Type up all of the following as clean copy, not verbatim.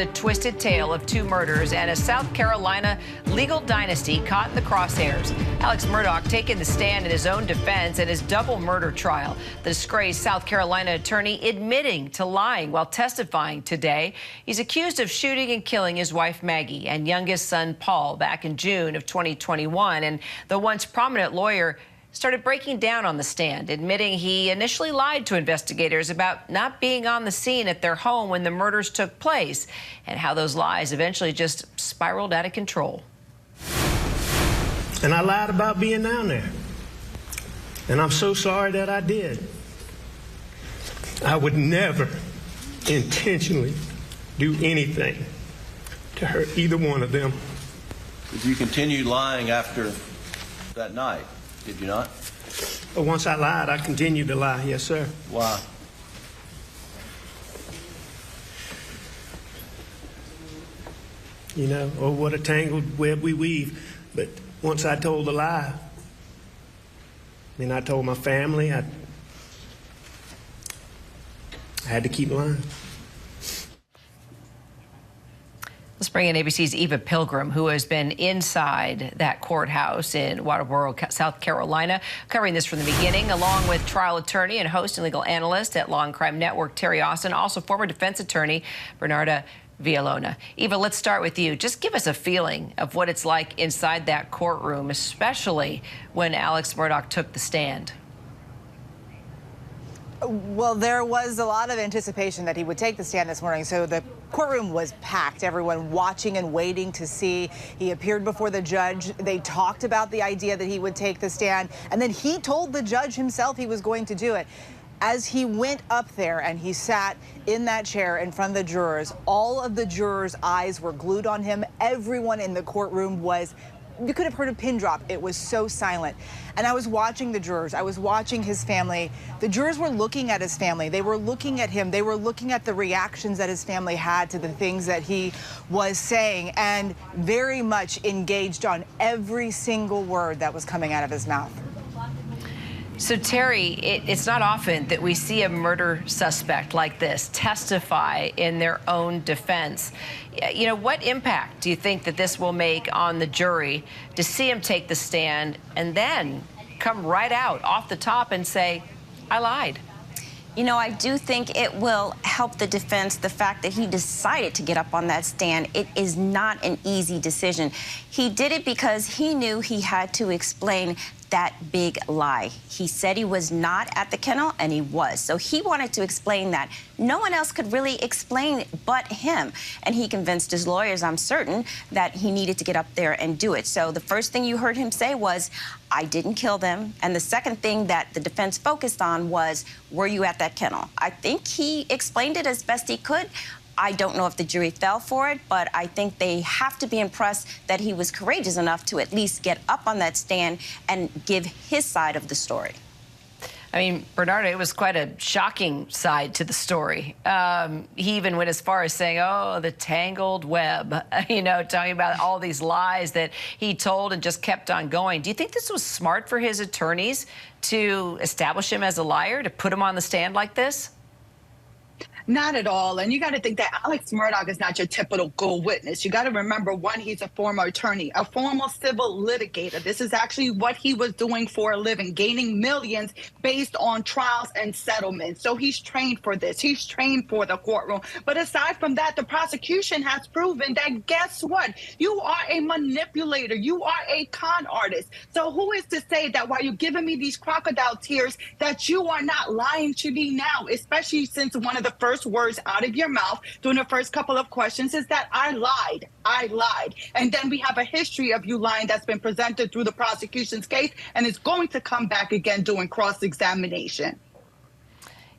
the twisted tale of two murders and a South Carolina legal dynasty caught in the crosshairs. Alex Murdaugh taking the stand in his own defense in his double murder trial. The disgraced South Carolina attorney admitting to lying while testifying today. He's accused of shooting and killing his wife Maggie and youngest son Paul back in June of 2021. And the once prominent lawyer started breaking down on the stand, admitting he initially lied to investigators about not being on the scene at their home when the murders took place, and how those lies eventually just spiraled out of control. And I lied about being down there. And I'm so sorry that I did. I would never intentionally do anything to hurt either one of them. Did you continue lying after that night? Did you not? But once I lied, I continued to lie. Yes, sir. Why? You know, oh, what a tangled web we weave. But once I told a lie, then I told my family I had to keep lying. Let's bring in ABC's Eva Pilgrim, who has been inside that courthouse in Waterboro, South Carolina, covering this from the beginning, along with trial attorney and host and legal analyst at Law and Crime Network, Terry Austin, also former defense attorney Bernarda Villalona. Eva, let's start with you. Just give us a feeling of what it's like inside that courtroom, especially when Alex Murdaugh took the stand. Well, there was a lot of anticipation that he would take the stand this morning, so the courtroom was packed, everyone watching and waiting to see. He appeared before the judge. They talked about the idea that he would take the stand, and then he told the judge himself he was going to do it. As he went up there and he sat in that chair in front of the jurors, all of the jurors' eyes were glued on him. Everyone in the courtroom was, you could have heard a pin drop. It was so silent. And I was watching the jurors. I was watching his family. The jurors were looking at his family. They were looking at him. They were looking at the reactions that his family had to the things that he was saying, and very much engaged on every single word that was coming out of his mouth. So, Terry, it's not often that we see a murder suspect like this testify in their own defense. You know, what impact do you think that this will make on the jury to see him take the stand and then come right out off the top and say, I lied? You know, I do think it will help the defense, the fact that he decided to get up on that stand. It is not an easy decision. He did it because he knew he had to explain that big lie. He said he was not at the kennel, and he was. So he wanted to explain that. No one else could really explain but him. And he convinced his lawyers, I'm certain, that he needed to get up there and do it. So the first thing you heard him say was, I didn't kill them. And the second thing that the defense focused on was, were you at that kennel? I think he explained it as best he could. I don't know if the jury fell for it, but I think they have to be impressed that he was courageous enough to at least get up on that stand and give his side of the story. I mean, Bernarda, it was quite a shocking side to the story. He even went as far as saying, oh, the tangled web, you know, talking about all these lies that he told and just kept on going. Do you think this was smart for his attorneys to establish him as a liar, to put him on the stand like this? Not at all. And you got to think that Alex Murdaugh is not your typical witness. You got to remember, one, he's a former attorney, a former civil litigator. This is actually what he was doing for a living, gaining millions based on trials and settlements. So he's trained for this. He's trained for the courtroom. But aside from that, the prosecution has proven that, guess what? You are a manipulator. You are a con artist. So who is to say that while you're giving me these crocodile tears, that you are not lying to me now, especially since one of the first words out of your mouth during the first couple of questions is that I lied. I lied. And then we have a history of you lying that's been presented through the prosecution's case, and it's going to come back again during cross-examination.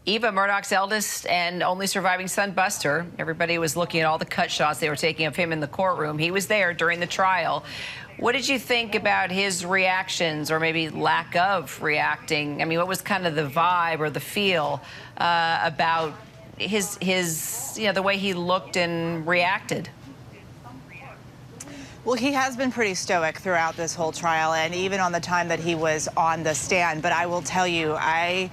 Eva, Murdaugh's eldest and only surviving son, Buster, everybody was looking at all the cut shots they were taking of him in the courtroom. He was there during the trial. What did you think about his reactions, or maybe lack of reacting? I mean, what was kind of the vibe or the feel about his you know, the way he looked and reacted? Well, he has been pretty stoic throughout this whole trial, and even on the time that he was on the stand. But I will tell you, I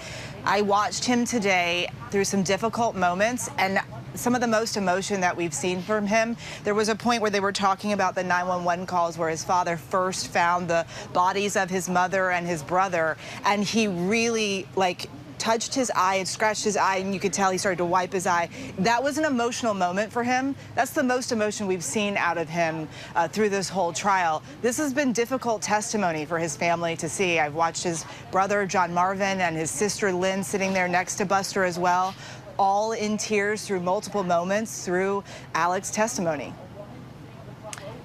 watched him today through some difficult moments, and some of the most emotion that we've seen from him. There was a point where they were talking about the 911 calls where his father first found the bodies of his mother and his brother, and he really, like, touched his eye and scratched his eye, and you could tell he started to wipe his eye. That was an emotional moment for him. That's the most emotion we've seen out of him through this whole trial. This has been difficult testimony for his family to see. I've watched his brother, John Marvin, and his sister, Lynn, sitting there next to Buster as well, all in tears through multiple moments through Alex's testimony.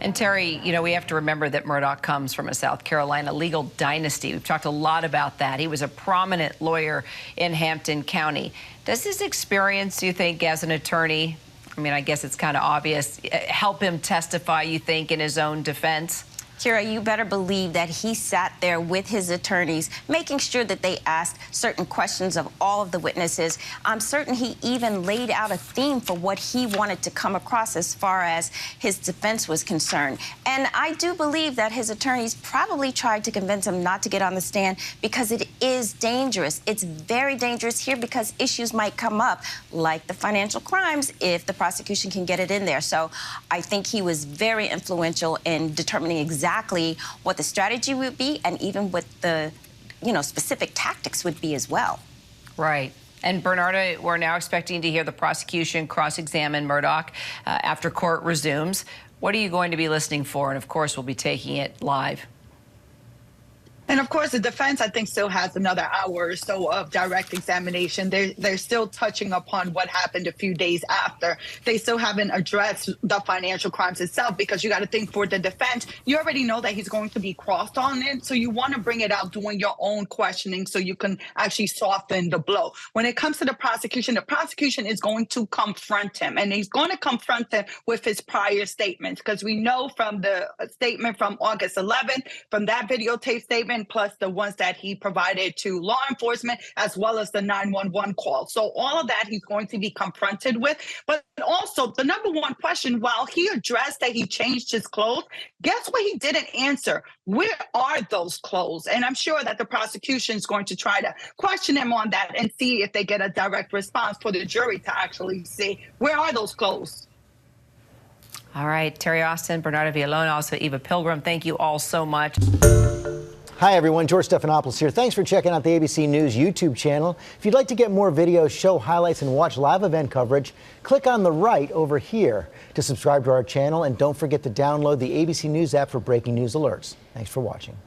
And Terry, you know, we have to remember that Murdaugh comes from a South Carolina legal dynasty. We've talked a lot about that. He was a prominent lawyer in Hampton County. Does his experience, do you think, as an attorney, I mean, I guess it's kind of obvious, help him testify, you think, in his own defense? Kira, you better believe that he sat there with his attorneys, making sure that they asked certain questions of all of the witnesses. I'm certain he even laid out a theme for what he wanted to come across as far as his defense was concerned. And I do believe that his attorneys probably tried to convince him not to get on the stand because it is dangerous. It's very dangerous here because issues might come up, like the financial crimes, if the prosecution can get it in there. So I think he was very influential in determining exactly what the strategy would be and even what the, you know, specific tactics would be as well. Right. And Bernarda, we're now expecting to hear the prosecution cross-examine Murdaugh after court resumes. What are you going to be listening for? And of course, we'll be taking it live. And of course, the defense, I think, still has another hour or so of direct examination. They're still touching upon what happened a few days after. They still haven't addressed the financial crimes itself, because you got to think, for the defense, you already know that he's going to be crossed on it. So you want to bring it out doing your own questioning so you can actually soften the blow. When it comes to the prosecution is going to confront him, and he's going to confront him with his prior statements, because we know from the statement from August 11th, from that videotape statement, plus the ones that he provided to law enforcement, as well as the 911 call. So all of that he's going to be confronted with. But also the number one question, while he addressed that he changed his clothes, guess what he didn't answer? Where are those clothes? And I'm sure that the prosecution is going to try to question him on that and see if they get a direct response for the jury to actually see, where are those clothes? All right, Terry Austin, Bernarda Villalona, also Eva Pilgrim, thank you all so much. Hi, everyone. George Stephanopoulos here. Thanks for checking out the ABC News YouTube channel. If you'd like to get more videos, show highlights, and watch live event coverage, click on the right over here to subscribe to our channel. And don't forget to download the ABC News app for breaking news alerts. Thanks for watching.